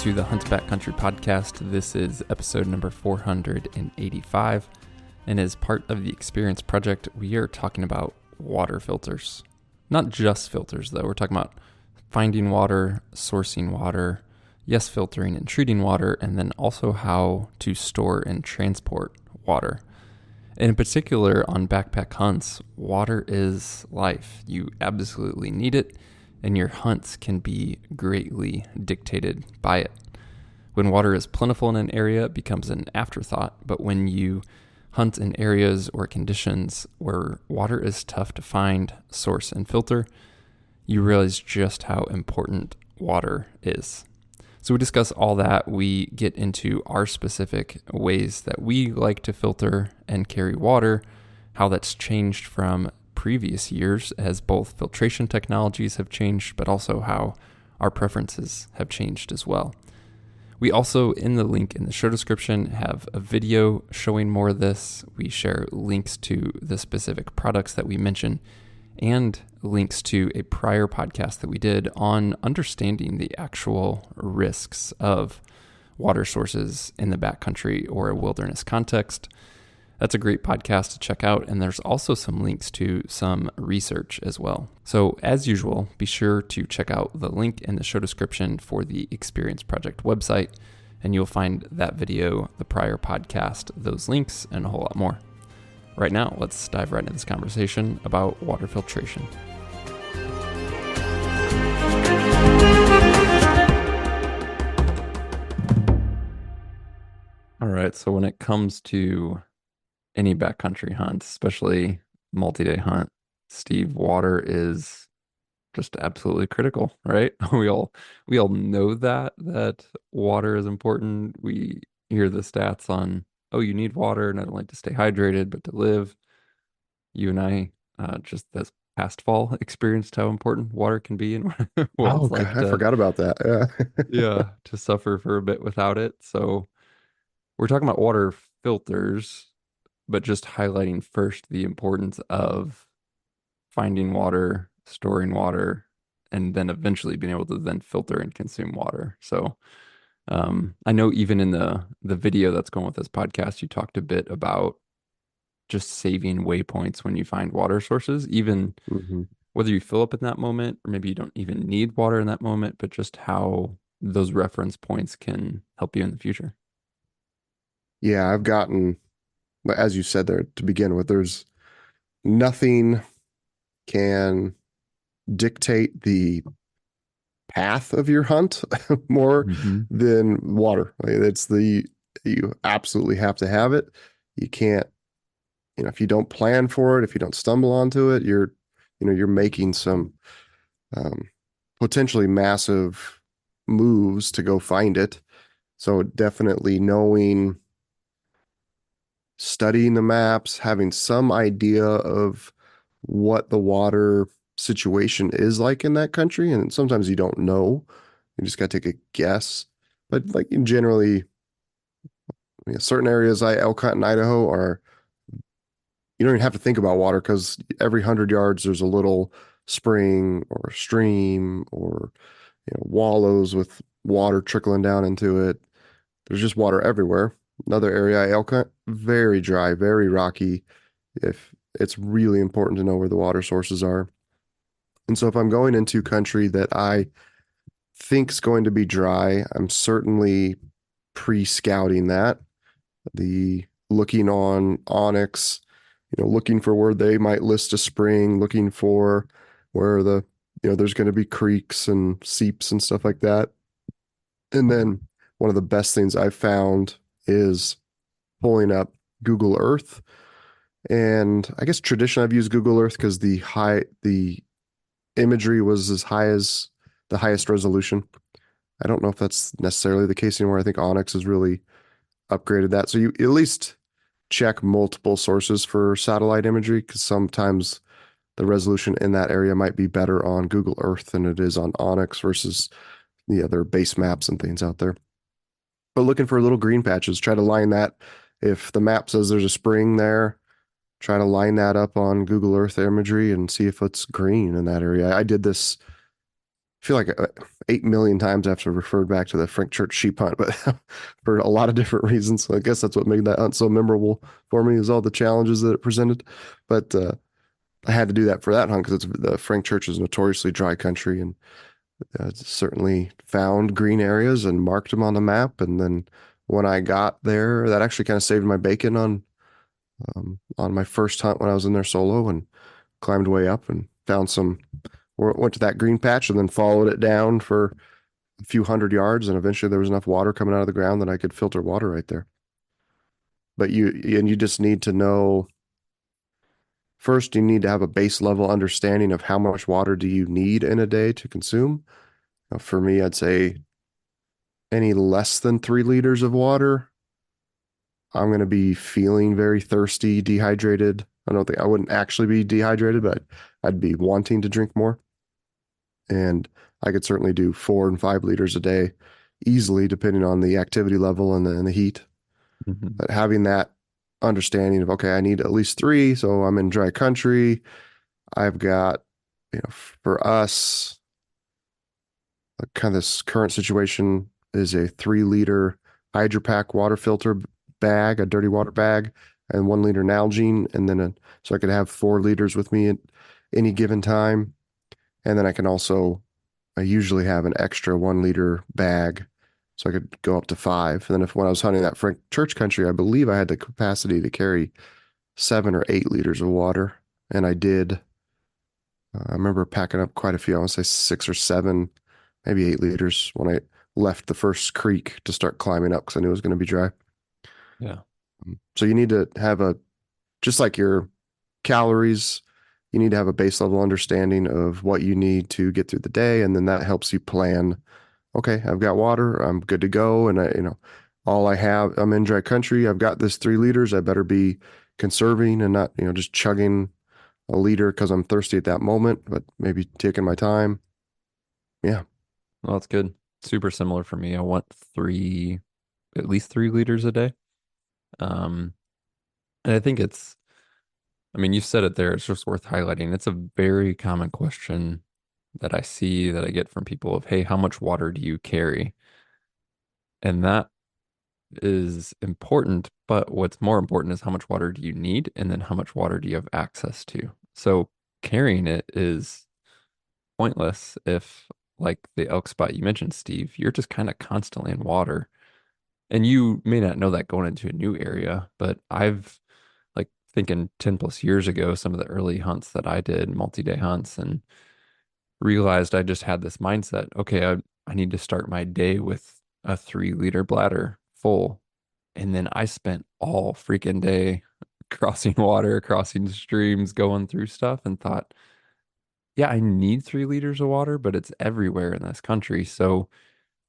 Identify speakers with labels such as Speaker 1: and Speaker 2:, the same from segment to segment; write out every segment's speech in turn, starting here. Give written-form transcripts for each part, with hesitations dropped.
Speaker 1: to the Hunt Backcountry podcast. This is episode number 485, and as part of the Experience Project, we are talking about water filters. Not just filters, though. We're talking about finding water, sourcing water, yes, filtering and treating water, and then also how to store and transport water. And in particular, on backpack hunts, water is life. You absolutely need it, and your hunts can be greatly dictated by it. When water is plentiful in an area, it becomes an afterthought, but when you hunt in areas or conditions where water is tough to find, source, and filter, you realize just how important water is. So we discuss all that. We get into our specific ways that we like to filter and carry water, how that's changed from previous years as both filtration technologies have changed, but also how our preferences have changed as well. We also, in the link in the show description, have a video showing more of this. We share links to the specific products that we mention and links to a prior podcast that we did on understanding the actual risks of water sources in the backcountry or a wilderness context. That's a great podcast to check out, and there's also some links to some research as well. So as usual, be sure to check out the link in the show description for the Experience Project website, and you'll find that video, the prior podcast, those links, and a whole lot more. Right now, let's dive right into this conversation about water filtration. All right, so when it comes to any backcountry hunt, especially multi-day hunt, Steve, water is just absolutely critical, right? We all know that water is important. We hear the stats on, oh, you need water not only to stay hydrated, but to live. You and I just this past fall experienced how important water can be and what
Speaker 2: Oh,
Speaker 1: it's
Speaker 2: God,
Speaker 1: like
Speaker 2: I
Speaker 1: to,
Speaker 2: forgot about that. Yeah.
Speaker 1: yeah, to suffer for a bit without it. So we're talking about water filters, but just highlighting first the importance of finding water, storing water, and then eventually being able to then filter and consume water. So I know even in the video that's going with this podcast, you talked a bit about just saving waypoints when you find water sources, even
Speaker 2: hmm
Speaker 1: whether you fill up in that moment or maybe you don't even need water in that moment, but just how those reference points can help you in the future.
Speaker 2: Yeah, I've gotten, as you said there to begin with, there's nothing can dictate the path of your hunt more
Speaker 1: Mm-hmm.
Speaker 2: than water. Like, you absolutely have to have it. You can't, if you don't plan for it, if you don't stumble onto it, you're making some um, potentially massive moves to go find it. So definitely studying the maps, having some idea of what the water situation is like in that country. And sometimes you don't know. You just got to take a guess. But like generally, certain areas like elk hunt in Idaho are, you don't even have to think about water because every 100 yards there's a little spring or stream or wallows with water trickling down into it. There's just water everywhere. Another area I elk hunt, very dry, very rocky. If it's really important to know where the water sources are. And so if I'm going into country that I think is going to be dry, I'm certainly pre-scouting that. The looking on Onyx, looking for where they might list a spring, looking for where there's going to be creeks and seeps and stuff like that. And then one of the best things I've found is pulling up Google Earth. And I guess traditionally I've used Google Earth because the imagery was as high as the highest resolution. I don't know if that's necessarily the case anymore. I think Onyx has really upgraded that. So you at least check multiple sources for satellite imagery because sometimes the resolution in that area might be better on Google Earth than it is on Onyx versus the other base maps and things out there. But looking for little green patches, try to line that. If the map says there's a spring there, try to line that up on Google Earth imagery and see if it's green in that area. I did this feel like 8 million times I have to refer back to the Frank Church sheep hunt, but for a lot of different reasons. So I guess that's what made that hunt so memorable for me is all the challenges that it presented. But I had to do that for that hunt because it's the Frank Church is notoriously dry country, and certainly found green areas and marked them on the map. And then when I got there, that actually kind of saved my bacon on my first hunt when I was in there solo and climbed way up and found some. Went to that green patch and then followed it down for a few hundred yards, and eventually there was enough water coming out of the ground that I could filter water right there. But you just need to know first, you need to have a base level understanding of how much water do you need in a day to consume. For me, I'd say any less than 3 liters of water, I'm going to be feeling very thirsty, dehydrated. I don't think I wouldn't actually be dehydrated, but I'd be wanting to drink more. And I could certainly do 4 and 5 liters a day easily, depending on the activity level and the heat.
Speaker 1: Mhm.
Speaker 2: But having that understanding of, okay, I need at least 3, so I'm in dry country. I've got, for us, kind of this current situation is a 3 liter Hydro Pack water filter bag, a dirty water bag, and 1 liter Nalgene, and then so I could have 4 liters with me at any given time. And then I usually have an extra 1 liter bag, so I could go up to 5. And then when I was hunting that Frank Church country, I believe I had the capacity to carry 7 or 8 liters of water, and I did. I remember packing up quite a few. I want to say 6 or 7, maybe 8 liters when I left the first creek to start climbing up because I knew it was going to be dry.
Speaker 1: Yeah.
Speaker 2: So you need to have just like your calories, you need to have a base level understanding of what you need to get through the day. And then that helps you plan, okay, I've got water, I'm good to go. And all I have, I'm in dry country. I've got this 3 liters. I better be conserving and not, just chugging a liter because I'm thirsty at that moment, but maybe taking my time. Yeah.
Speaker 1: Well, that's good. Super similar for me. I want at least 3 liters a day. Um, and I think I mean, you said it there. It's just worth highlighting. It's a very common question that I see that I get from people of, hey, how much water do you carry? And that is important, but what's more important is how much water do you need, and then how much water do you have access to? So carrying it is pointless if, like the elk spot you mentioned, Steve, you're just kind of constantly in water. And you may not know that going into a new area, but I've like thinking 10 plus years ago, some of the early hunts that I did, multi-day hunts, and realized I just had this mindset. Okay, I need to start my day with a 3 liter bladder full. And then I spent all freaking day crossing water, crossing streams, going through stuff, and thought, yeah, I need 3 liters of water, but it's everywhere in this country. So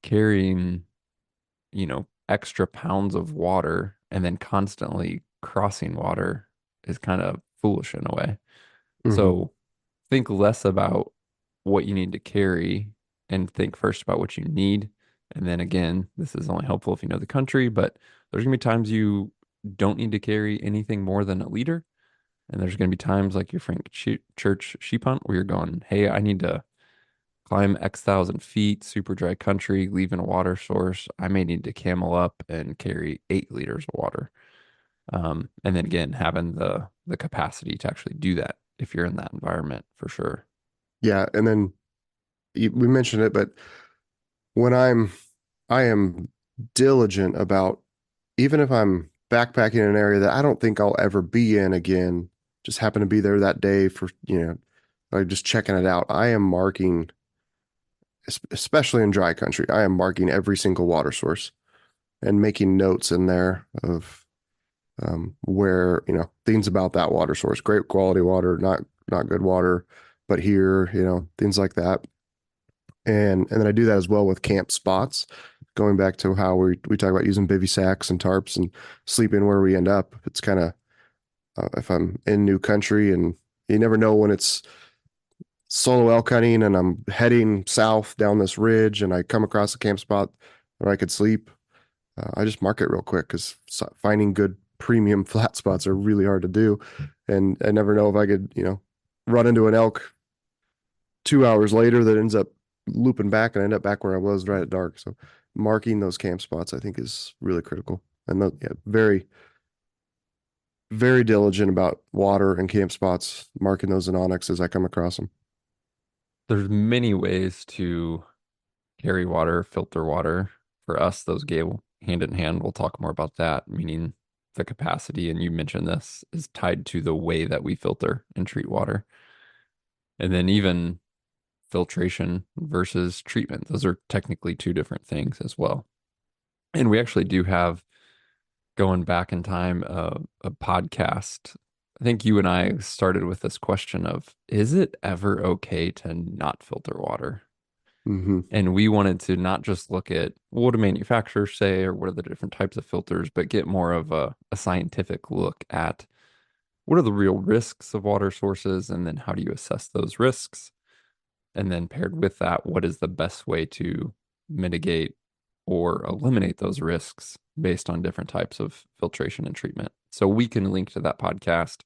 Speaker 1: carrying, extra pounds of water and then constantly crossing water is kind of foolish in a way.
Speaker 2: Hmm.
Speaker 1: So think less about what you need to carry and think first about what you need. And then again, this is only helpful if you know the country, but there's going to be times you don't need to carry anything more than a liter. And there's going to be times like your Church sheep hunt where you're going, hey, I need to climb X thousand feet, super dry country, leaving a water source. I may need to camel up and carry 8 liters of water. And then again, having the capacity to actually do that if you're in that environment for sure.
Speaker 2: Yeah. And then we mentioned it, but when I am diligent about, even if I'm backpacking in an area that I don't think I'll ever be in again, just happen to be there that day for, like just checking it out. I am marking, especially in dry country, I am marking every single water source and making notes in there of where, things about that water source, great quality water, not good water, but here, things like that. And then I do that as well with camp spots. Going back to how we talk about using bivy sacks and tarps and sleeping where we end up. It's kind of if I'm in new country and you never know when it's solo elk hunting and I'm heading south down this ridge and I come across a camp spot where I could sleep. I just mark it real quick because finding good premium flat spots are really hard to do, and I never know if I could run into an elk 2 hours later that ends up looping back and I end up back where I was right at dark. So marking those camp spots, I think, is really critical. And yeah, very, very diligent about water and camp spots, marking those in Onyx as I come across them.
Speaker 1: There's many ways to carry water, filter water. For us, those go hand in hand. We'll talk more about that, meaning the capacity, and you mentioned this, is tied to the way that we filter and treat water. And then even filtration versus treatment. Those are technically two different things as well. And we actually do have, going back in time, a podcast. I think you and I started with this question of, is it ever okay to not filter water?
Speaker 2: Hmm.
Speaker 1: And we wanted to not just look at what do manufacturers say or what are the different types of filters, but get more of a scientific look at what are the real risks of water sources, and then how do you assess those risks? And then paired with that, what is the best way to mitigate or eliminate those risks based on different types of filtration and treatment? So we can link to that podcast.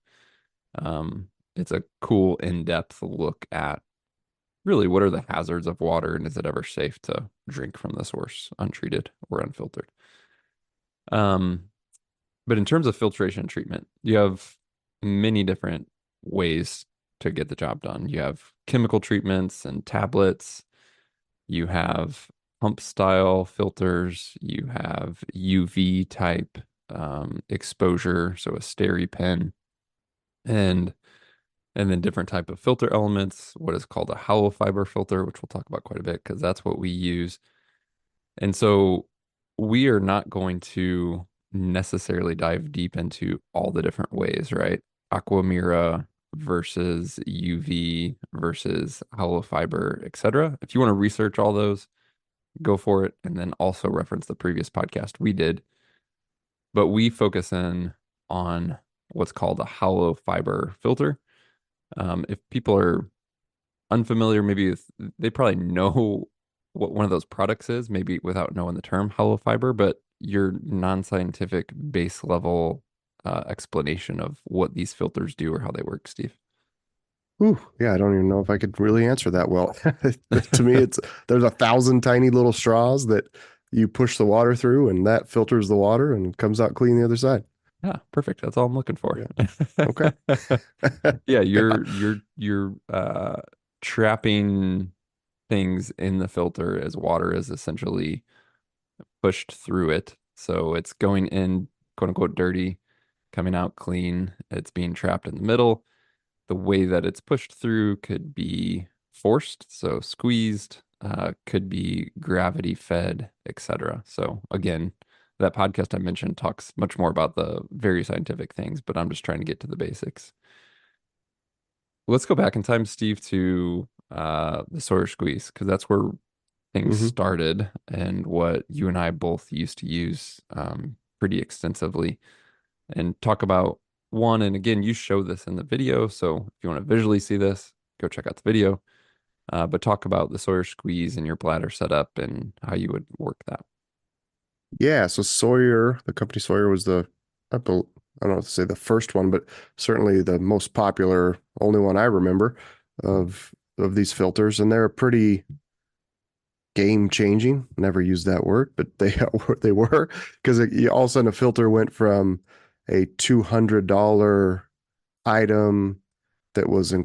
Speaker 1: It's a cool, in-depth look at really what are the hazards of water, and is it ever safe to drink from the source untreated or unfiltered? Um, but in terms of filtration and treatment, you have many different ways to get the job done. You have chemical treatments and tablets. You have pump style filters. You have UV type exposure, so a steri pen, and then different type of filter elements. What is called a hollow fiber filter, which we'll talk about quite a bit because that's what we use. And so we are not going to necessarily dive deep into all the different ways, right? Aquamira versus UV versus hollow fiber, etc. If you want to research all those, go for it. And then also reference the previous podcast we did. But we focus in on what's called a hollow fiber filter. If people are unfamiliar, maybe they probably know what one of those products is, maybe without knowing the term hollow fiber, but your non-scientific base level explanation of what these filters do or how they work, Steve.
Speaker 2: Ooh, yeah, I don't even know if I could really answer that well. To me, it's there's 1,000 tiny little straws that you push the water through, and that filters the water and comes out clean the other side.
Speaker 1: Yeah, perfect. That's all I'm looking for.
Speaker 2: Yeah. Okay.
Speaker 1: Yeah,
Speaker 2: Yeah.
Speaker 1: you're trapping things in the filter as water is essentially pushed through it. So it's going in, quote unquote, dirty, coming out clean. It's being trapped in the middle. The way that it's pushed through could be forced, so squeezed, could be gravity fed, etc. So again, that podcast I mentioned talks much more about the very scientific things, but I'm just trying to get to the basics. Let's go back in time, Steve, to the Sawyer squeeze, because that's where things
Speaker 2: Hmm.
Speaker 1: started and what you and I both used to use pretty extensively, and talk about one. And again, you show this in the video. So if you want to visually see this, go check out the video. But talk about the Sawyer squeeze and your bladder setup and how you would work that.
Speaker 2: Yeah. So Sawyer, the company Sawyer was I don't know if to say the first one, but certainly the most popular, only one I remember of these filters, and they're pretty game changing. Never used that word, but they were because all of a sudden a filter went from a $200 item that was a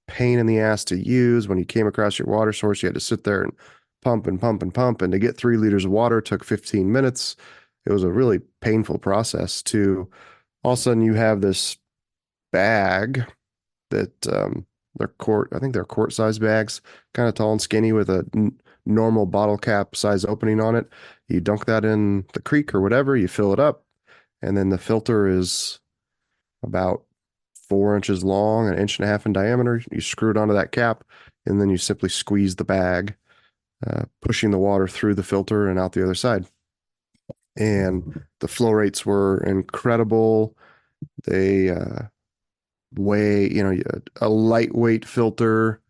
Speaker 2: pain in the ass to use. When you came across your water source, you had to sit there and pump and pump and pump, and to get 3 liters of water took 15 minutes. It was a really painful process. To all of a sudden you have this bag that I think they're quart size bags, kind of tall and skinny with a normal bottle cap size opening on it. You dunk that in the creek or whatever, you fill it up, and then the filter is about 4 inches long, an inch and a half in diameter. You screw it onto that cap, and then you simply squeeze the bag, pushing the water through the filter and out the other side. And the flow rates were incredible. They weigh, a lightweight filter.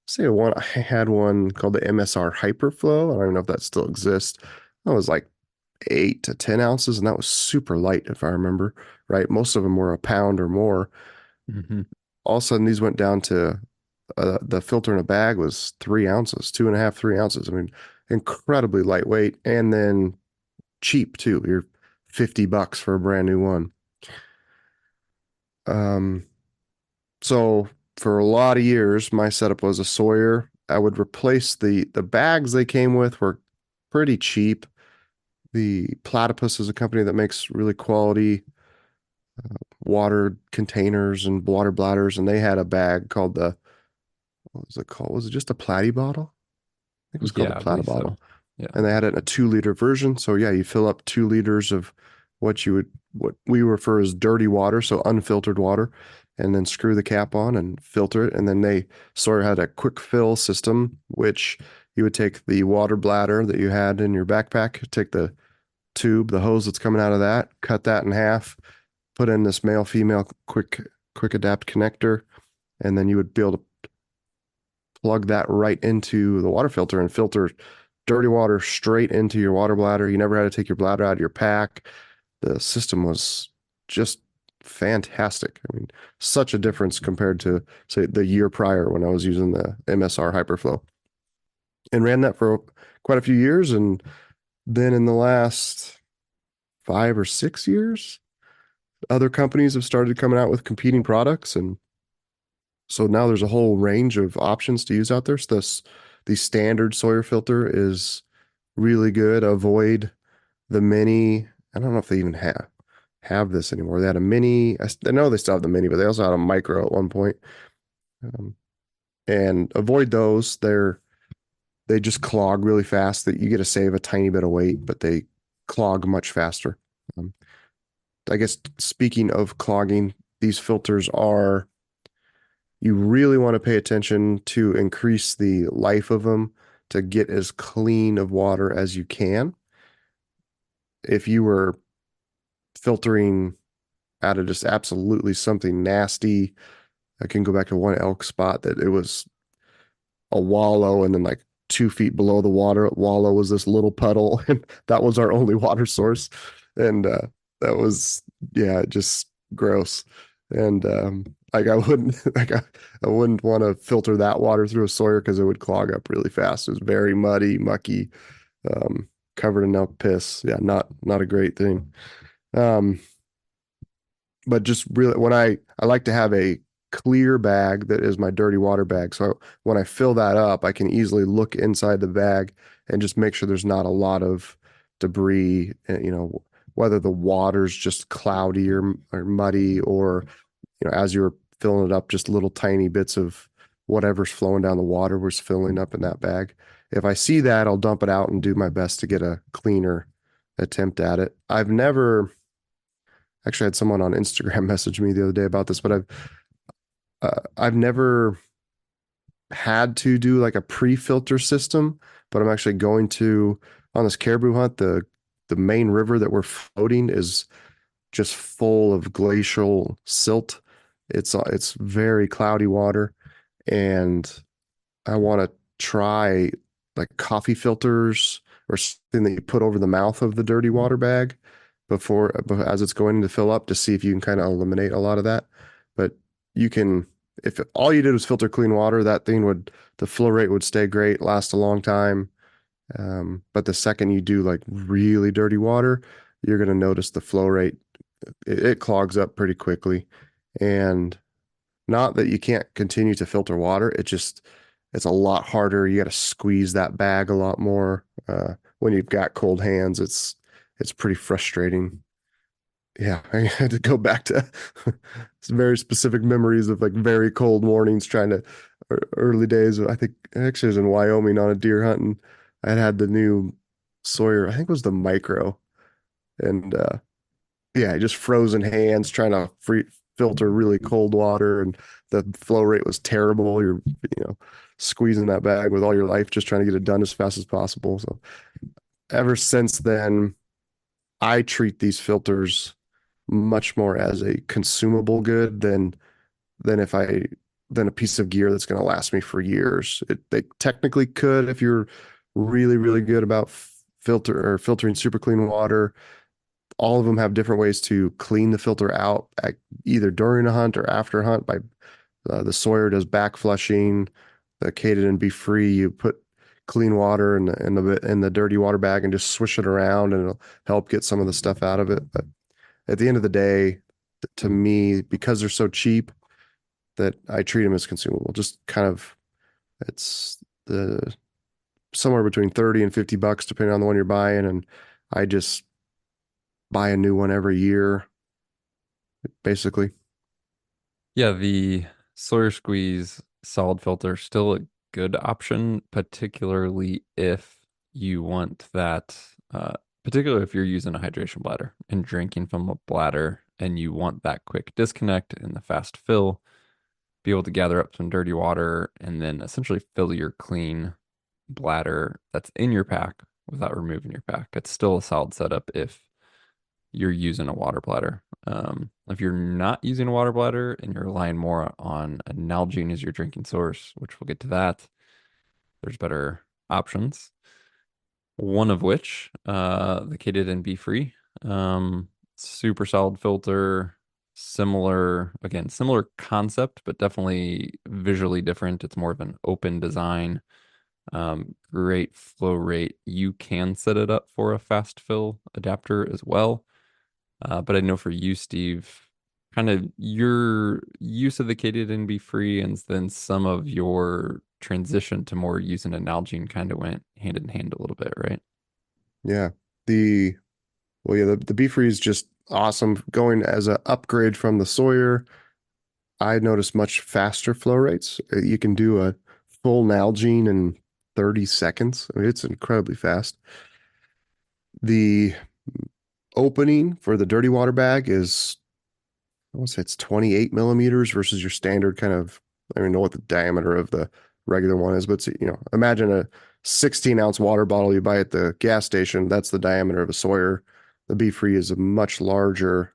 Speaker 2: Say one, I had one called the MSR Hyperflow. I don't even know if that still exists. That was like 8 to 10 ounces, and that was super light, if I remember right. Most of them were a pound or more.
Speaker 1: Hmm.
Speaker 2: All of a sudden, these went down to The filter in a bag was 3 ounces, 2.5, 3 ounces. I mean, incredibly lightweight and then cheap too. You're $50 for a brand new one. Um, so for a lot of years, my setup was a Sawyer. I would replace the bags they came with were pretty cheap. The Platypus is a company that makes really quality water containers and water bladders, and they had a bag called the what was it called? Was it just a Platy bottle? I think it was called a
Speaker 1: Yeah, I
Speaker 2: Plata
Speaker 1: believe so.
Speaker 2: bottle.
Speaker 1: Yeah.
Speaker 2: And they had it in a 2 liter version. So yeah, you fill up 2 liters of what we refer as dirty water, so unfiltered water, and then screw the cap on and filter it. And then they sort of had a quick fill system, which you would take the water bladder that you had in your backpack, take the tube, the hose that's coming out of that, cut that in half, put in this male female quick adapt connector, and then you would be able to plug that right into the water filter and filter dirty water straight into your water bladder. You never had to take your bladder out of your pack. The system was just fantastic. I mean, such a difference compared to, say, the year prior when I was using the MSR Hyperflow, and ran that for quite a few years. And then in the last 5 or 6 years, other companies have started coming out with competing products. And so now there's a whole range of options to use out there. So the standard Sawyer filter is really good. Avoid the mini. I don't know if they even have this anymore. They had a mini. I know they still have the mini, but they also had a micro at one point. Um, and avoid those. They just clog really fast. That you get to save a tiny bit of weight, but they clog much faster. Um, I guess speaking of clogging, these filters are you really want to pay attention to increase the life of them to get as clean of water as you can. If you were filtering out of just absolutely something nasty, I can go back to one elk spot that it was a wallow, and then like 2 feet below the water wallow was this little puddle, and that was our only water source. And that was, yeah, just gross. And like I wouldn't I wouldn't want to filter that water through a Sawyer because it would clog up really fast. It was very muddy, mucky, um, covered in elk piss. Yeah, not a great thing. Um, but just really when I like to have a clear bag that is my dirty water bag. So when I fill that up, I can easily look inside the bag and just make sure there's not a lot of debris, whether the water's just cloudy or muddy, or, as you're filling it up, just little tiny bits of whatever's flowing down the water was filling up in that bag. If I see that, I'll dump it out and do my best to get a cleaner attempt at it. I've never actually had someone on Instagram message me the other day about this, but I've never had to do like a pre-filter system, but I'm actually going to on this caribou hunt. The main river that we're floating is just full of glacial silt. It's very cloudy water, and I want to try like coffee filters or something that you put over the mouth of the dirty water bag as it's going to fill up, to see if you can kind of eliminate a lot of that. But you can, if all you did was filter clean water, the flow rate would stay great, last a long time. But the second you do like really dirty water, you're going to notice the flow rate, it clogs up pretty quickly. And not that you can't continue to filter water, it's a lot harder. You got to squeeze that bag a lot more. When you've got cold hands, it's pretty frustrating. Yeah, I had to go back to some very specific memories of like very cold mornings trying to early days. I think actually it was in Wyoming on a deer hunt, and I had the new Sawyer, I think it was the micro, and yeah, just frozen hands trying to filter really cold water, and the flow rate was terrible. You're, squeezing that bag with all your life, just trying to get it done as fast as possible. So ever since then, I treat these filters much more as a consumable good than if I than a piece of gear that's going to last me for years. They technically could if you're really, really good about filtering super clean water. All of them have different ways to clean the filter out, either during a hunt or after a hunt, by The Sawyer does back flushing. The Cated and Be Free, you put clean water in the dirty water bag and just swish it around, and it'll help get some of the stuff out of it. But at the end of the day, to me, because they're so cheap, that I treat them as consumable. Just kind of, it's the somewhere between 30 and $50 depending on the one you're buying, and I just buy a new one every year, basically.
Speaker 1: Yeah, the Sawyer Squeeze solid filter is still a good option, particularly if you want that, particularly if you're using a hydration bladder and drinking from a bladder and you want that quick disconnect and the fast fill, be able to gather up some dirty water and then essentially fill your clean bladder that's in your pack without removing your pack. It's still a solid setup if you're using a water bladder. If you're not using a water bladder and you're relying more on a Nalgene as your drinking source, which we'll get to that, there's better options. One of which, the Cated and Be Free. Super solid filter, similar concept, but definitely visually different. It's more of an open design. Great flow rate. You can set it up for a fast fill adapter as well. But I know for you, Steve, kind of your use of the Cated and Be Free and then some of your transition to more using a Nalgene kind of went hand in hand a little bit, right?
Speaker 2: Yeah. The the Be Free is just awesome. Going as an upgrade from the Sawyer, I noticed much faster flow rates. You can do a full Nalgene in 30 seconds. I mean, it's incredibly fast. The opening for the dirty water bag is, I want to say it's 28 millimeters versus your standard kind of, I don't even know what the diameter of the regular one is, but it's, imagine a 16-ounce water bottle you buy at the gas station. That's the diameter of a Sawyer. The Be Free is a much larger,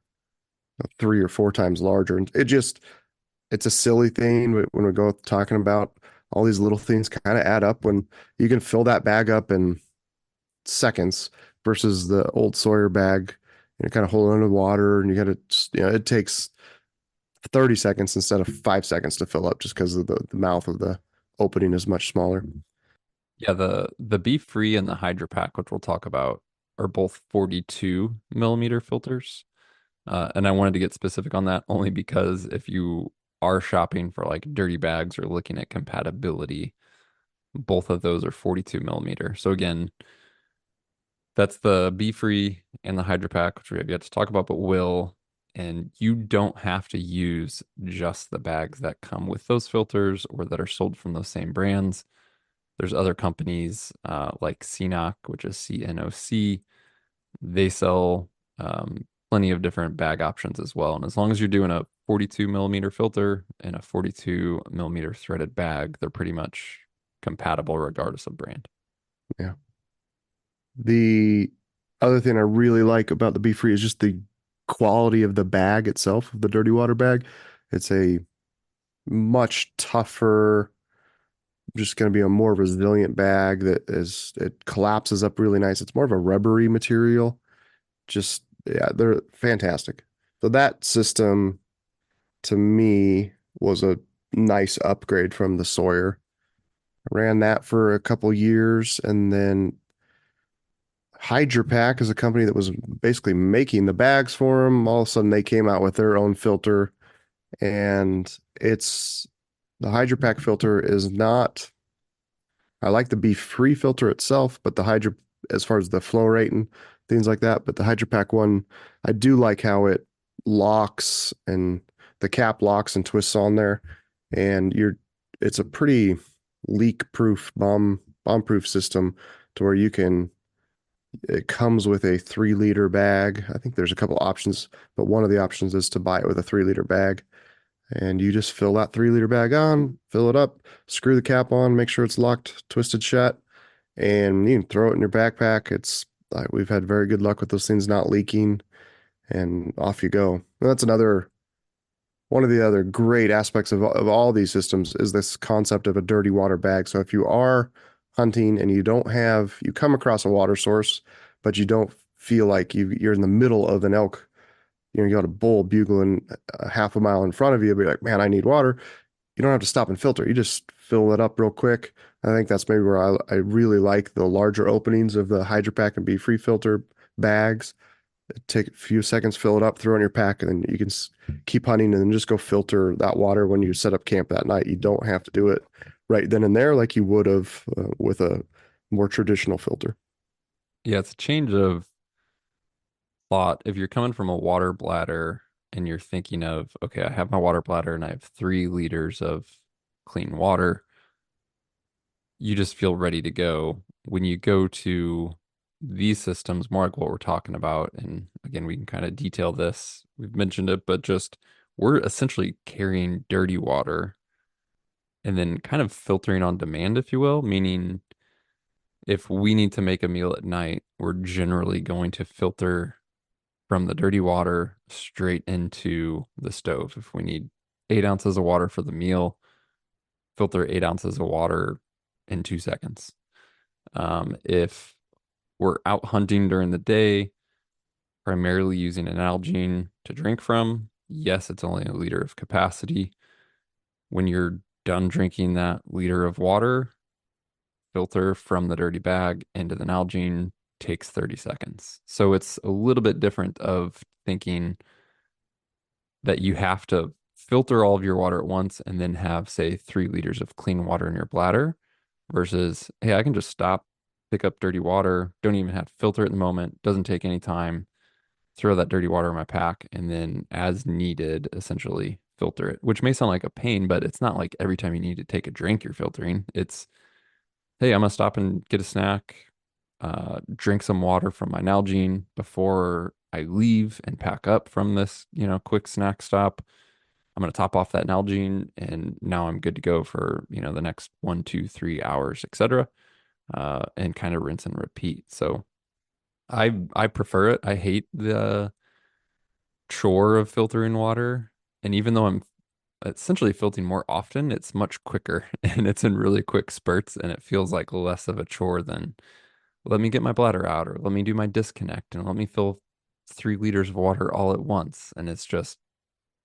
Speaker 2: 3 or 4 times larger. And it's a silly thing when we go talking about all these little things kind of add up when you can fill that bag up in seconds versus the old Sawyer bag. You're kind of holding under water, and you got to, it takes 30 seconds instead of 5 seconds to fill up just because of the mouth of the opening is much smaller.
Speaker 1: Yeah, the Be Free and the Hydro Pack, which we'll talk about, are both 42 millimeter filters. And I wanted to get specific on that only because if you are shopping for like dirty bags or looking at compatibility, both of those are 42 millimeter. So again, that's the Be Free and the Hydro Pack, which we have yet to talk about, but will. And you don't have to use just the bags that come with those filters or that are sold from those same brands. There's other companies like CNOC, which is CNOC. They sell plenty of different bag options as well. And as long as you're doing a 42 millimeter filter and a 42 millimeter threaded bag, they're pretty much compatible regardless of brand.
Speaker 2: Yeah. The other thing I really like about the Be Free is just the quality of the bag itself, of the dirty water bag. It's a much tougher, just going to be a more resilient bag it collapses up really nice. It's more of a rubbery material. Just, yeah, they're fantastic. So that system to me was a nice upgrade from the Sawyer. I ran that for a couple years, and then HydroPack is a company that was basically making the bags for them. All of a sudden, they came out with their own filter, and it's the HydroPack filter is not. I like the Be Free filter itself, but the Hydro, as far as the flow rate and things like that, but the HydroPack one, I do like how it locks and the cap locks and twists on there, and it's a pretty leak-proof, bomb-proof system to where it comes with a 3 liter bag. I think there's a couple options, but one of the options is to buy it with a 3 liter bag. And you just fill that 3 liter bag on, fill it up, screw the cap on, make sure it's locked, twisted shut, and you can throw it in your backpack. We've had very good luck with those things not leaking, and off you go. And that's one of the other great aspects of all these systems is this concept of a dirty water bag. So if you are hunting and you come across a water source, but you don't feel like you're in the middle of an elk, you got a bull bugling a half a mile in front of you, be like, man, I need water. you don't have to stop and filter. You just fill it up real quick. I think that's maybe where I really like the larger openings of the Hydro Pack and Be Free filter bags. Take a few seconds, fill it up, throw it in your pack, and then you can keep hunting and then just go filter that water when you set up camp that night. You don't have to do it right then and there like you would have with a more traditional filter.
Speaker 1: Yeah, it's a change of thought. If you're coming from a water bladder and you're thinking of, okay, I have my water bladder and I have 3 liters of clean water, you just feel ready to go. When you go to these systems, more like what we're talking about, and again, we can kind of detail this. We've mentioned it, but just we're essentially carrying dirty water and then kind of filtering on demand, if you will, meaning if we need to make a meal at night, we're generally going to filter from the dirty water straight into the stove. If we need 8 ounces of water for the meal, filter 8 ounces of water in 2 seconds. If we're out hunting during the day, primarily using an Nalgene to drink from, yes, it's only a liter of capacity. When you're done drinking that liter of water, filter from the dirty bag into the Nalgene takes 30 seconds. So it's a little bit different of thinking that you have to filter all of your water at once and then have, say, 3 liters of clean water in your bladder versus, hey, I can just stop, pick up dirty water, don't even have to filter it in the moment, doesn't take any time, throw that dirty water in my pack, and then as needed, essentially filter it, which may sound like a pain, but it's not like every time you need to take a drink, you're filtering. It's, hey, I'm gonna stop and get a snack, drink some water from my Nalgene before I leave and pack up from this, quick snack stop. I'm gonna top off that Nalgene, and now I'm good to go for the next 1, 2, 3 hours, etc. And kind of rinse and repeat. So I prefer it. I hate the chore of filtering water, and even though I'm essentially filtering more often, it's much quicker and it's in really quick spurts, and it feels like less of a chore than let me get my bladder out or let me do my disconnect and let me fill 3 liters of water all at once. And it's just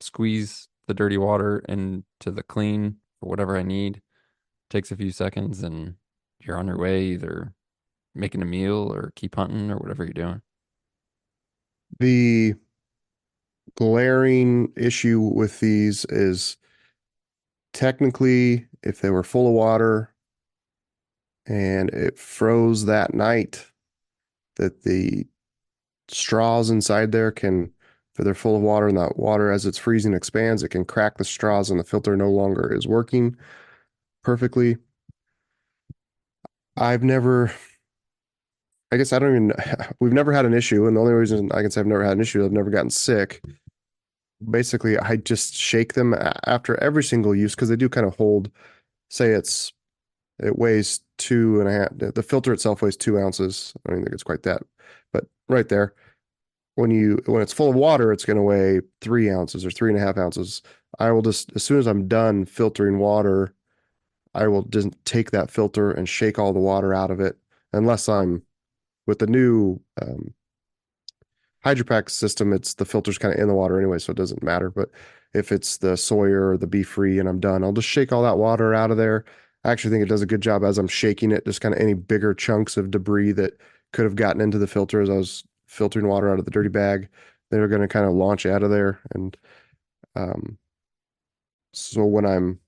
Speaker 1: squeeze the dirty water into the clean for whatever I need. Takes a few seconds and you're on your way, either making a meal or keep hunting or whatever you're doing.
Speaker 2: The glaring issue with these is technically if they were full of water and it froze that night, that the straws inside there can, if they're full of water and that water as it's freezing expands, it can crack the straws and the filter no longer is working perfectly. I've never, I guess I don't even, we've never had an issue. And the only reason I can say I've never had an issue, I've never gotten sick. Basically, I just shake them after every single use because they do kind of hold, say it weighs 2.5, the filter itself weighs 2 ounces. I don't think it's quite that, but right there. When it's full of water, it's going to weigh 3 ounces or 3.5 ounces. I will just, as soon as I'm done filtering water, I will just take that filter and shake all the water out of it, unless I'm with the new hydropack system. It's the filter's kind of in the water anyway, so it doesn't matter. But if it's the Sawyer or the Be Free and I'm done, I'll just shake all that water out of there. I actually think it does a good job as I'm shaking it, just kind of any bigger chunks of debris that could have gotten into the filter as I was filtering water out of the dirty bag. They're going to kind of launch out of there. And um, so when I'm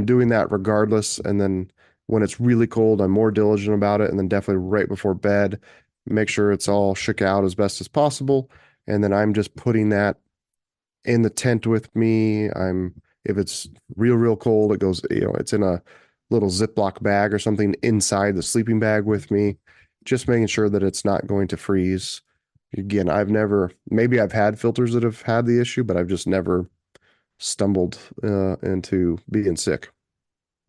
Speaker 2: doing that regardless, and then when it's really cold, I'm more diligent about it. And then definitely right before bed, make sure it's all shook out as best as possible. And then I'm just putting that in the tent with me. If it's real cold, it goes, it's in a little Ziploc bag or something inside the sleeping bag with me, just making sure that it's not going to freeze. Again, maybe I've had filters that have had the issue, but I've just never stumbled into being sick.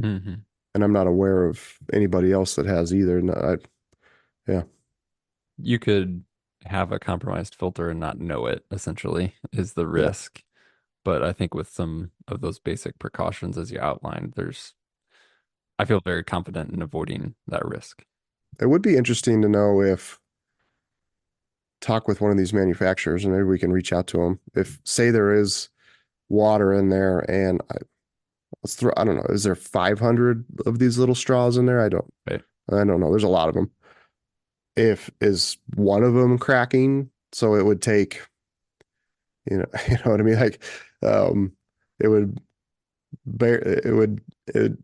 Speaker 1: Hmm.
Speaker 2: And I'm not aware of anybody else that has either. No, yeah,
Speaker 1: You could have a compromised filter and not know it, essentially, is the
Speaker 2: yeah.
Speaker 1: risk. But I think with some of those basic precautions as you outlined, I feel very confident in avoiding that risk.
Speaker 2: It would be interesting to know if talk with one of these manufacturers and maybe we can reach out to them. If say there is water in there and let's throw, I don't know, is there 500 of these little straws in there?
Speaker 1: Right.
Speaker 2: I don't know. There's a lot of them. If is one of them cracking, so it would take, you know what I mean? Like, um, it would bear, it,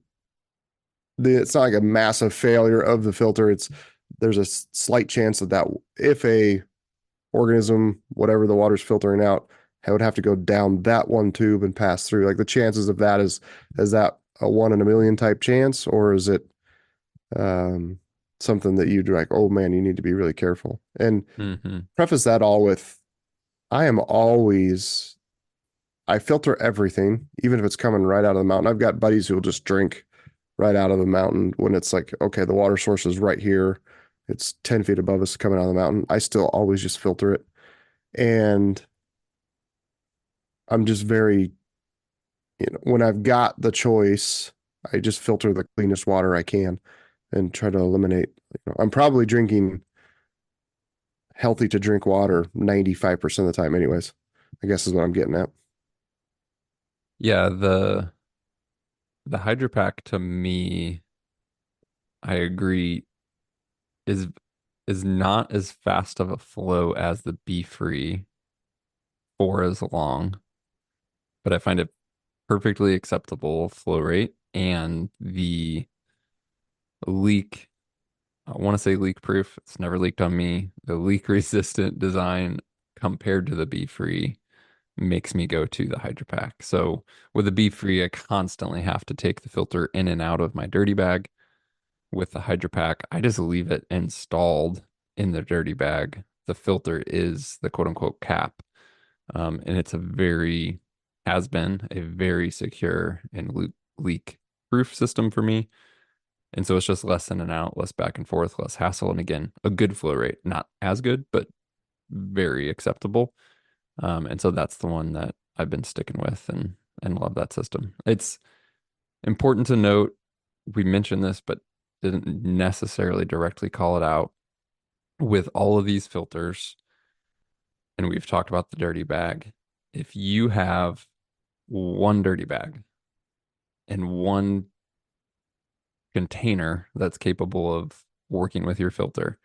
Speaker 2: it's not like a massive failure of the filter. There's a slight chance that if a organism, whatever the water's filtering out, I would have to go down that one tube and pass through. Like the chances of that is that a 1 in a million type chance, or is it um, something that you'd like, oh man, you need to be really careful. And
Speaker 1: Hmm.
Speaker 2: preface that all with, I am always, I filter everything, even if it's coming right out of the mountain. I've got buddies who will just drink right out of the mountain when it's like, okay, the water source is right here. It's 10 feet above us coming out of the mountain. I still always just filter it. And I'm just very, when I've got the choice, I just filter the cleanest water I can and try to eliminate. I'm probably drinking healthy to drink water 95% of the time, anyways, I guess is what I'm getting at.
Speaker 1: Yeah, the Hydro Pack to me, I agree, is is not as fast of a flow as the Be Free or as long, but I find it perfectly acceptable flow rate and the leak. I want to say leak proof. It's never leaked on me. The leak resistant design compared to the Be Free makes me go to the Hydro Pack. So with the Be Free, I constantly have to take the filter in and out of my dirty bag. With the Hydro Pack, I just leave it installed in the dirty bag. The filter is the quote unquote cap. And it's has been a very secure and leak proof system for me. And so it's just less in and out, less back and forth, less hassle. And again, a good flow rate, not as good, but very acceptable. And so that's the one that I've been sticking with and love that system. It's important to note, we mentioned this, but didn't necessarily directly call it out. With all of these filters, and we've talked about the dirty bag, if you have one dirty bag and one container that's capable of working with your filter,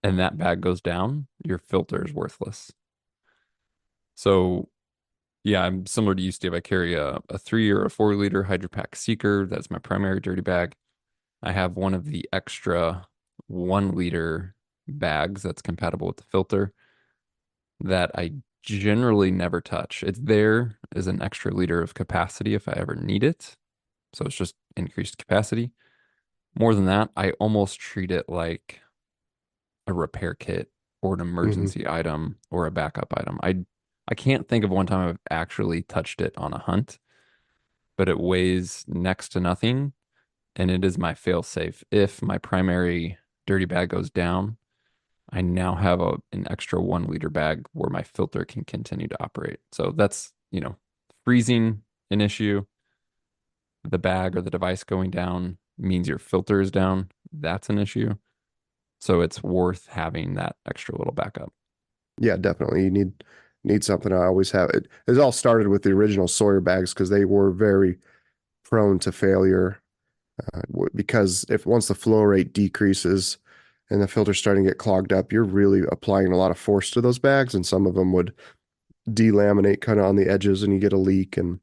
Speaker 1: and that bag goes down, your filter is worthless. So yeah, I'm similar to you, Steve. I carry a 3 or a 4 liter Hydro Pack Seeker. That's my primary dirty bag. I have one of the extra 1 liter bags that's compatible with the filter that I generally never touch. It's there as an extra liter of capacity if I ever need it. So it's just increased capacity. More than that, I almost treat it like a repair kit or an
Speaker 2: Hmm.
Speaker 1: emergency item or a backup item. I can't think of one time I've actually touched it on a hunt, but it weighs next to nothing and it is my fail safe. If my primary dirty bag goes down, I now have an extra 1 liter bag where my filter can continue to operate. So that's, freezing an issue. The bag or the device going down means your filter is down. That's an issue. So it's worth having that extra little backup.
Speaker 2: Yeah, definitely. You need something. I always have it. It all started with the original Sawyer bags because they were very prone to failure. Because if once the flow rate decreases and the filter's starting to get clogged up, you're really applying a lot of force to those bags, and some of them would delaminate kind of on the edges, and you get a leak. And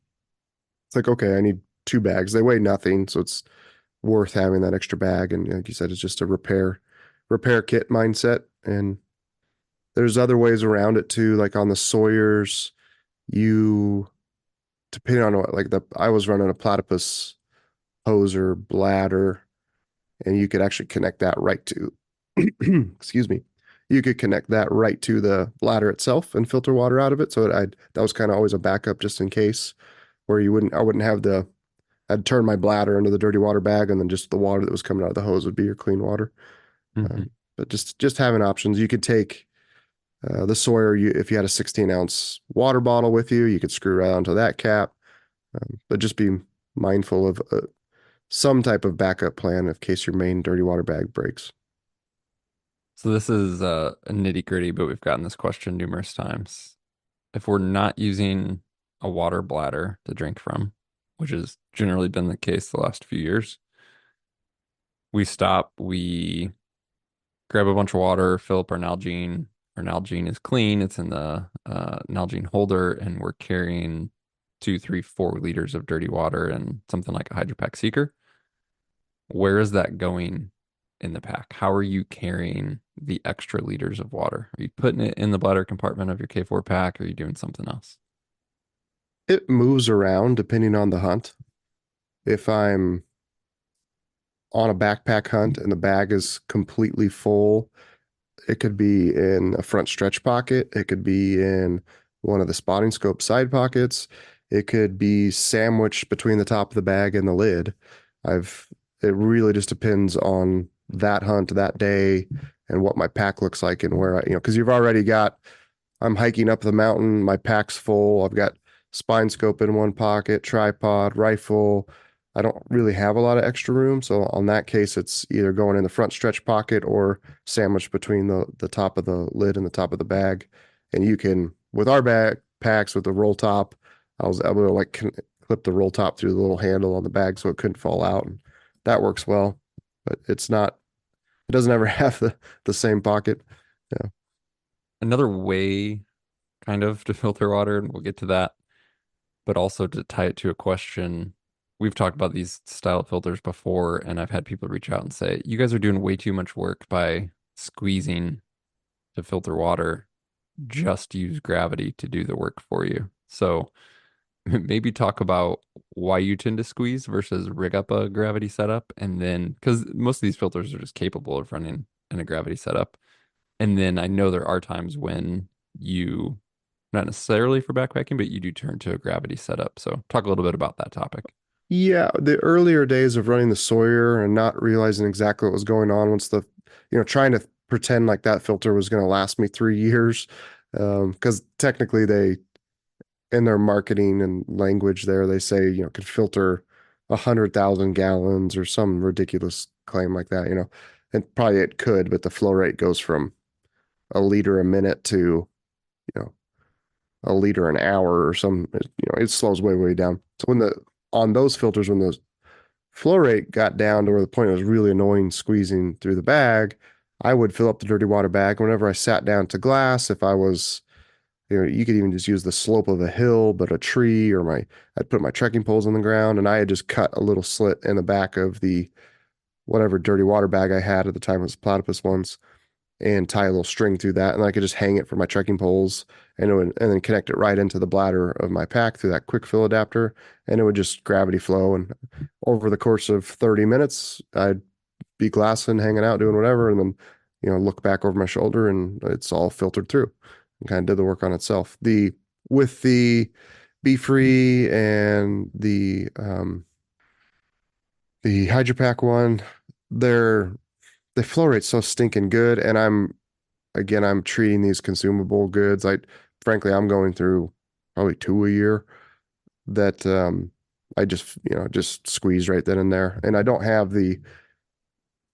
Speaker 2: it's like, okay, I need 2 bags. They weigh nothing, so it's worth having that extra bag. And like you said, it's just a repair kit mindset. And there's other ways around it too, like on the Sawyers, you depending on what, like I was running a platypus hose or bladder, and you could actually connect that right to, excuse me, you could connect that right to the bladder itself and filter water out of it. So that was kind of always a backup just in case, where I wouldn't have I'd turn my bladder into the dirty water bag, and then just the water that was coming out of the hose would be your clean water.
Speaker 1: Hmm.
Speaker 2: But just having options, you could take the Sawyer, if you had a 16-ounce water bottle with you, you could screw right onto that cap. But just be mindful of some type of backup plan in case your main dirty water bag breaks.
Speaker 1: So this is a nitty gritty, but we've gotten this question numerous times. If we're not using a water bladder to drink from, which has generally been the case the last few years. We stop, we grab a bunch of water, fill up our Nalgene. Our Nalgene is clean. It's in the Nalgene holder, and we're carrying 2, 3, 4 liters of dirty water and something like a hydropack seeker. Where is that going in the pack? How are you carrying the extra liters of water? Are you putting it in the bladder compartment of your K4 pack, or are you doing something else?
Speaker 2: It moves around depending on the hunt. If I'm on a backpack hunt and the bag is completely full, it could be in a front stretch pocket. It could be in one of the spotting scope side pockets. It could be sandwiched between the top of the bag and the lid. I've, it really just depends on that hunt that day and what my pack looks like and where because you've already got, I'm hiking up the mountain. My pack's full. I've got spine scope in one pocket, tripod, rifle. I don't really have a lot of extra room. So on that case, it's either going in the front stretch pocket or sandwiched between the top of the lid and the top of the bag. And you can, with our backpacks with the roll top, I was able to like clip the roll top through the little handle on the bag so it couldn't fall out. And that works well, but it's not, it doesn't ever have the same pocket. Yeah.
Speaker 1: Another way, kind of, to filter water, and we'll get to that, but also to tie it to a question. We've talked about these style filters before, and I've had people reach out and say, you guys are doing way too much work by squeezing to filter water. Just use gravity to do the work for you. So maybe talk about why you tend to squeeze versus rig up a gravity setup. And then, because most of these filters are just capable of running in a gravity setup. And then I know there are times when you, not necessarily for backpacking, but you do turn to a gravity setup. So talk a little bit about that topic.
Speaker 2: Yeah, the earlier days of running the Sawyer and not realizing exactly what was going on once trying to pretend like that filter was going to last me 3 years. Because technically in their marketing and language there, they say, could filter 100,000 gallons or some ridiculous claim like that. And probably it could, but the flow rate goes from a liter a minute to, you know, a liter an hour or it slows way, way down. So on those filters, when the flow rate got down to where the point it was really annoying squeezing through the bag, I would fill up the dirty water bag. Whenever I sat down to glass, if I was, you could even just use the slope of a hill, but a tree I'd put my trekking poles on the ground and I had just cut a little slit in the back of the whatever dirty water bag I had at the time. It was platypus ones, and tie a little string through that, and I could just hang it from my trekking poles, and then connect it right into the bladder of my pack through that quick fill adapter, and it would just gravity flow. And over the course of 30 minutes, I'd be glassing, hanging out, doing whatever, and then look back over my shoulder, and it's all filtered through, and kind of did the work on itself. The with the Be Free and the Hydropack one, they're the flow rate's so stinking good, and I'm treating these consumable goods. Frankly, I'm going through probably two a year that I just squeeze right then and there. And I don't have the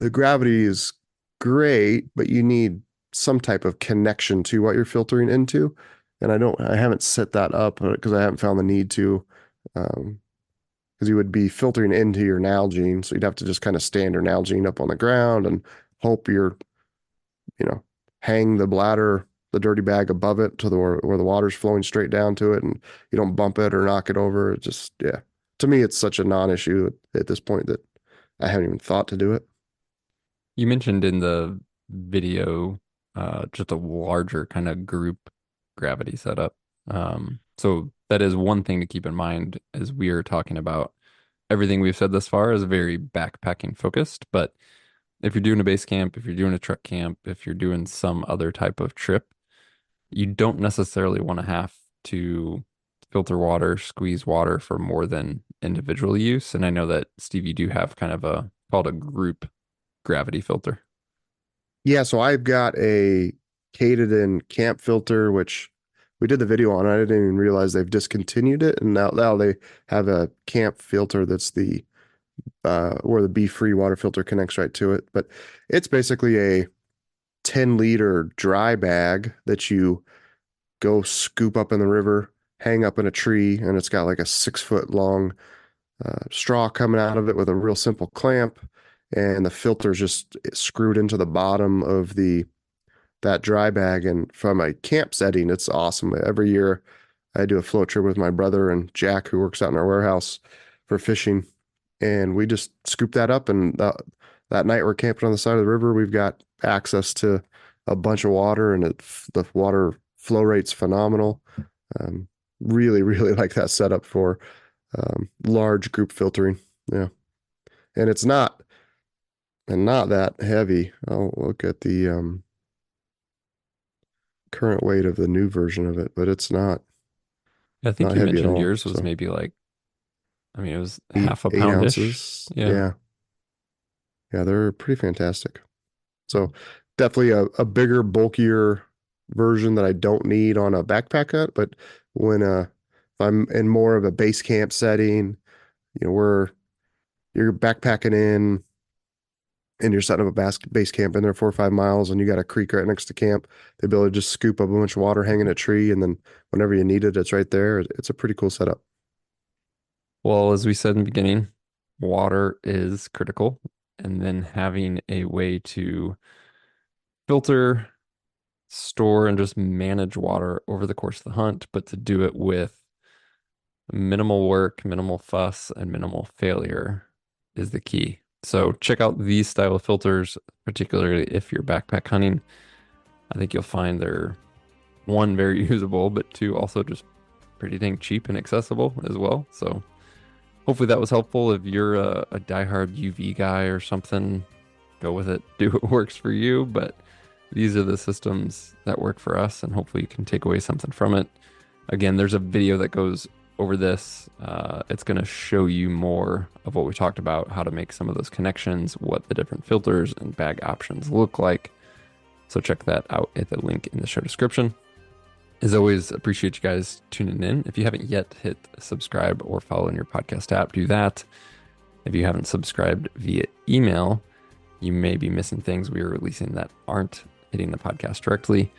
Speaker 2: gravity is great, but you need some type of connection to what you're filtering into. And I haven't set that up because I haven't found the need to. Because you would be filtering into your Nalgene, so you'd have to just kind of stand your Nalgene up on the ground and hope you know, hang the bladder, the dirty bag above it to where the water's flowing straight down to it, and you don't bump it or knock it over. It just, yeah. To me, it's such a non-issue at this point that I haven't even thought to do it.
Speaker 1: You mentioned in the video just a larger kind of group gravity setup. So that is one thing to keep in mind as we are talking about everything we've said thus far is very backpacking focused. But if you're doing a base camp, if you're doing a truck camp, if you're doing some other type of trip, you don't necessarily want to have to filter water, squeeze water for more than individual use. And I know that Steve, you do have kind of a called a group gravity filter.
Speaker 2: Yeah, so I've got a Katadyn camp filter, which we did the video on. I didn't even realize they've discontinued it, and now they have a camp filter that's the where the Be Free water filter connects right to it. But it's basically a 10-liter dry bag that you go scoop up in the river, hang up in a tree, and it's got like a 6 foot long straw coming out of it with a real simple clamp, and the filter's just screwed into the bottom of that dry bag. And from a camp setting, it's awesome. Every year I do a float trip with my brother and Jack, who works out in our warehouse for fishing. And we just scoop that up. And that night we're camping on the side of the river. We've got access to a bunch of water, and the water flow rate's phenomenal. Really, really like that setup for large group filtering. Yeah. And it's not that heavy. I'll look at the current weight of the new version of it, but it's
Speaker 1: I think
Speaker 2: not
Speaker 1: you
Speaker 2: heavy at
Speaker 1: mentioned
Speaker 2: all.
Speaker 1: yours was
Speaker 2: So
Speaker 1: maybe like, I mean, it was
Speaker 2: eight
Speaker 1: half a
Speaker 2: eight
Speaker 1: poundish.
Speaker 2: ounces.
Speaker 1: Yeah.
Speaker 2: Yeah. Yeah, they're pretty fantastic. So definitely a bigger, bulkier version that I don't need on a backpack hut. But if I'm in more of a base camp setting, where you're backpacking in and you're setting up a base camp in there 4 or 5 miles, and you got a creek right next to camp, the ability to just scoop up a bunch of water, hang in a tree, and then whenever you need it, it's right there. It's a pretty cool setup.
Speaker 1: Well, as we said in the beginning, water is critical. And then having a way to filter, store, and just manage water over the course of the hunt, but to do it with minimal work, minimal fuss, and minimal failure is the key. So check out these style of filters, particularly if you're backpack hunting. I think you'll find they're one, very usable, but two, also just pretty dang cheap and accessible as well. So hopefully that was helpful. If you're a diehard UV guy or something, go with it. Do what works for you. But these are the systems that work for us, and hopefully you can take away something from it. Again, there's a video that goes over this. It's going to show you more of what we talked about, how to make some of those connections, what the different filters and bag options look like. So check that out at the link in the show description. As always, appreciate you guys tuning in. If you haven't yet hit subscribe or follow in your podcast app, do that. If you haven't subscribed via email, you may be missing things we are releasing that aren't hitting the podcast directly.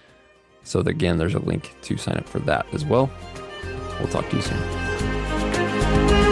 Speaker 1: So again, there's a link to sign up for that as well. We'll talk to you soon.